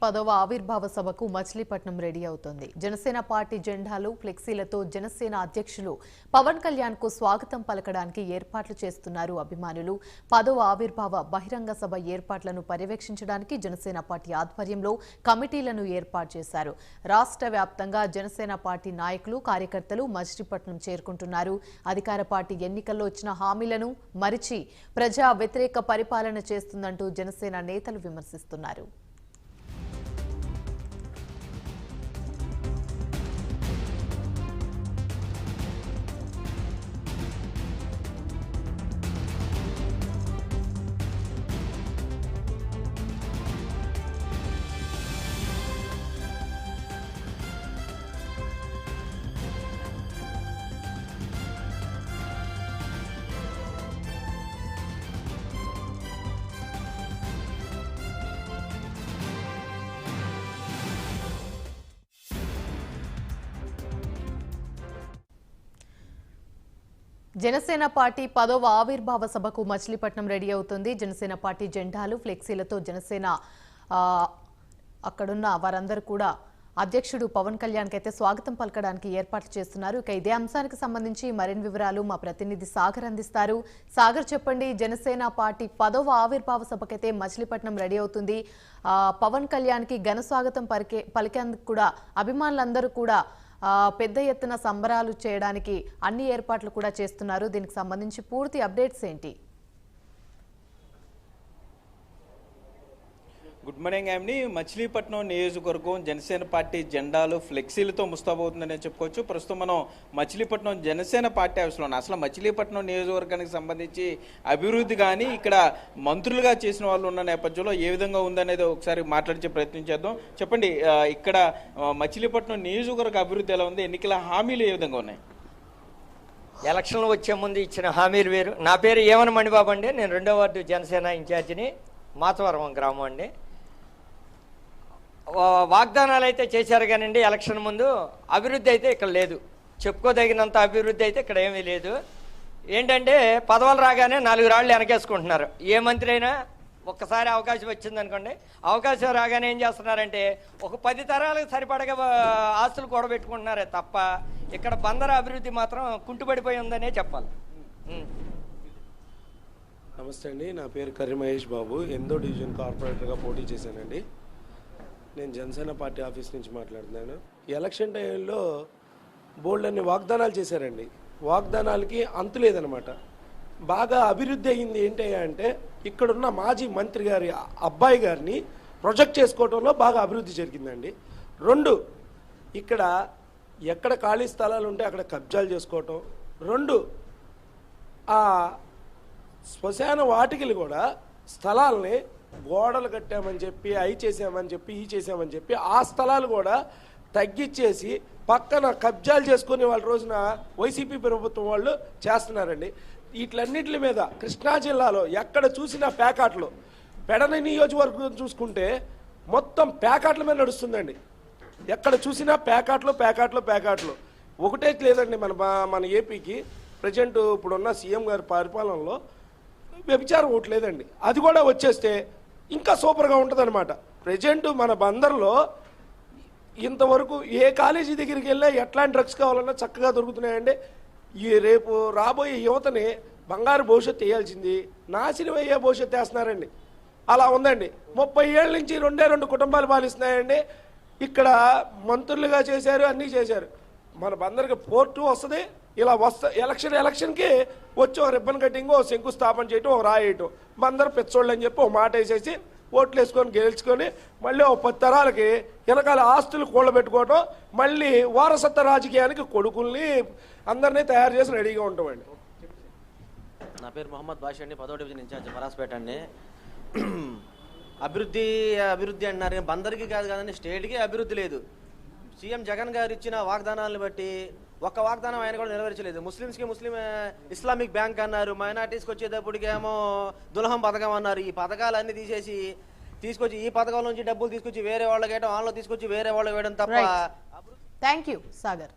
10వ ఆవిర్భావ సభకు మచిలీపట్నం రెడీ అవుతోంది. జనసేన పార్టీ జెండాలు, ఫ్లెక్సీలతో జనసేన అధ్యక్షులు పవన్ కళ్యాణ్ కు స్వాగతం పలకడానికి ఏర్పాట్లు చేస్తున్నారు అభిమానులు. 10వ ఆవిర్భావ బహిరంగ సభ ఏర్పాట్లను పర్యవేక్షించడానికి జనసేన పార్టీ ఆధ్వర్యంలో కమిటీలను ఏర్పాటు చేశారు. రాష్ట్ర వ్యాప్తంగా జనసేన పార్టీ నాయకులు, కార్యకర్తలు మచిలీపట్నం చేరుకుంటున్నారు. అధికార పార్టీ ఎన్నికల్లో ఇచ్చిన హామీలను మరిచి ప్రజా వ్యతిరేక పరిపాలన చేస్తుందంటూ జనసేన నేతలు విమర్శిస్తున్నారు. జనసేన పార్టీ 10వ ఆవిర్భావ సభకు మచిలీపట్నం రెడీ అవుతుంది. జనసేన పార్టీ జెండాలు, ఫ్లెక్సీలతో జనసేన అక్కడున్న వారందరూ కూడా అధ్యక్షుడు పవన్ కళ్యాణ్ కి అయితే స్వాగతం పలకడానికి ఏర్పాట్లు చేస్తున్నారు. ఇక ఇదే అంశానికి సంబంధించి మరిన్ని వివరాలు మా ప్రతినిధి సాగర్ అందిస్తారు. సాగర్, చెప్పండి, జనసేన పార్టీ 10వ ఆవిర్భావ సభకైతే మచిలీపట్నం రెడీ అవుతుంది. పవన్ కళ్యాణ్ కి ఘన స్వాగతం పలికేందుకు కూడా అభిమానులందరూ కూడా పెద్ద ఎత్తున సంబరాలు చేయడానికి అన్ని ఏర్పాట్లు కూడా చేస్తున్నారు. దీనికి సంబంధించి పూర్తి అప్డేట్స్ ఏంటి? Good morning Yamini. మచిలీపట్నం నియోజకవర్గం జనసేన పార్టీ జెండాలు, ఫ్లెక్సీలతో ముస్తాబవుతుందని చెప్పుకోవచ్చు. ప్రస్తుతం మనం మచిలీపట్నం జనసేన పార్టీ ఆఫీస్లో ఉన్నాం. అసలు మచిలీపట్నం నియోజకవర్గానికి సంబంధించి అభివృద్ధి కానీ ఇక్కడ మంత్రులుగా చేసిన వాళ్ళు ఉన్న నేపథ్యంలో ఏ విధంగా ఉందనేది ఒకసారి మాట్లాడించే ప్రయత్నం చేద్దాం. చెప్పండి, ఇక్కడ మచిలీపట్నం నియోజకవర్గ అభివృద్ధి ఎలా ఉంది? ఎన్నికల హామీలు ఏ విధంగా ఉన్నాయి? ఎలక్షన్లు వచ్చే ముందు ఇచ్చిన హామీలు వేరు. నా పేరు ఏమన మణిబాబు అండి. నేను 2వ వార్డు జనసేన ఇన్ఛార్జిని, మాచవరం గ్రామం అండి. వాగ్దానాలు అయితే చేశారు కానండి ఎలక్షన్ ముందు, అభివృద్ధి అయితే ఇక్కడ లేదు. చెప్పుకోదగినంత అభివృద్ధి అయితే ఇక్కడ ఏమీ లేదు. ఏంటంటే పదవులు రాగానే 4 రాళ్ళు వెనకేసుకుంటున్నారు. ఏ మంత్రి అయినా ఒక్కసారి అవకాశం వచ్చిందనుకోండి, అవకాశం రాగానే ఏం చేస్తున్నారంటే ఒక 10 తరాలకు సరిపడగా ఆస్తులు కూడబెట్టుకుంటున్నారే తప్ప ఇక్కడ బందర అభివృద్ధి మాత్రం కుంటుపడిపోయి ఉందనే చెప్పాలి. నమస్తే అండి, నా పేరు కర్రి మహేష్ బాబు. 8వ డివిజన్ కార్పొరేటర్గా పోటీ చేశానండి. నేను జనసేన పార్టీ ఆఫీస్ నుంచి మాట్లాడుతున్నాను. ఎలక్షన్ టైంలో బోల్డ్ అన్ని వాగ్దానాలు చేశారండి. వాగ్దానాలకి అంతు లేదనమాట. బాగా అభివృద్ధి అయింది ఏంటి అంటే ఇక్కడున్న మాజీ మంత్రి గారి అబ్బాయి గారిని ప్రొజెక్ట్ చేసుకోవడంలో బాగా అభివృద్ధి జరిగిందండి. 2, ఇక్కడ ఎక్కడ ఖాళీ స్థలాలు ఉంటే అక్కడ కబ్జాలు చేసుకోవటం. 2, ఆ శ్మశాన వాటికలు కూడా స్థలాల్ని గోడలు కట్టామని చెప్పి, అవి చేసామని చెప్పి, ఈ చేసామని చెప్పి ఆ స్థలాలు కూడా తగ్గించేసి పక్కన కబ్జాలు చేసుకుని వాళ్ళ రోజున వైసీపీ ప్రభుత్వం వాళ్ళు చేస్తున్నారండి. వీటిలన్నిటి మీద కృష్ణా జిల్లాలో ఎక్కడ చూసినా ప్యాకాట్లు, పెడన నియోజకవర్గం చూసుకుంటే మొత్తం ప్యాకాట్ల మీద నడుస్తుందండి. ఎక్కడ చూసినా ప్యాకాట్లు. ఒకటే లేదండి మన ఏపీకి ప్రజెంట్ ఇప్పుడున్న సీఎం గారి పరిపాలనలో వ్యభిచారం ఒకటి లేదండి. అది కూడా వచ్చేస్తే ఇంకా సూపర్గా ఉంటుంది అనమాట. ప్రజెంట్ మన బందర్లో ఇంతవరకు ఏ కాలేజీ దగ్గరికి వెళ్ళా ఎట్లాంటి డ్రగ్స్ కావాలన్నా చక్కగా దొరుకుతున్నాయండి. ఈ రేపు రాబోయే యువతని బంగారు భవిష్యత్తు వేయాల్సింది నాశనం అయ్యే భవిష్యత్తు వేస్తున్నారండి. అలా ఉందండి. 30 ఏళ్ళ నుంచి 2 కుటుంబాలు పాలిస్తున్నాయండి. ఇక్కడ మంత్రులుగా చేశారు, అన్నీ చేశారు. మన బందరికి పోర్టు వస్తుంది. ఇలా ఎలక్షన్కి వచ్చి ఒక రిబ్బన్ కటింగ్, ఓ శంకుస్థాపన చేయటం, ఒక రాయటం, అందరూ పెచ్చోళ్ళు అని చెప్పి ఒక మాట వేసేసి ఓట్లు వేసుకొని గెలుచుకొని మళ్ళీ ఒక 10 తరాలకి వెనకాల ఆస్తులు కూడబెట్టుకోవటం, మళ్ళీ వారసత్వ రాజకీయానికి కొడుకుల్ని అందరినీ తయారు చేసి రెడీగా ఉంటామండి. నా పేరు మొహమ్మద్ బాషా అండి, 10వ డివిజన్ ఇన్ఛార్జ్ మరాస్పేట అండి. అభివృద్ధి అంటున్నారు, బందరికి కాదు కదండి, స్టేట్కి అభివృద్ధి లేదు. సీఎం జగన్ గారు ఇచ్చిన వాగ్దానాలను బట్టి ఒక్క వాగ్దానం ఆయన కూడా నెరవేర్చలేదు. ముస్లింస్కి ఇస్లామిక్ బ్యాంక్ అన్నారు, మైనార్టీస్కి వచ్చేటప్పటికేమో దుల్హం పథకం అన్నారు. ఈ పథకాలన్నీ తీసుకొచ్చి ఈ పథకం నుంచి డబ్బులు తీసుకొచ్చి వేరే వాళ్ళకి వేయడం, వాళ్ళలో తీసుకొచ్చి వేరే వాళ్ళకి వేయడం తప్ప. Thank you Sagar.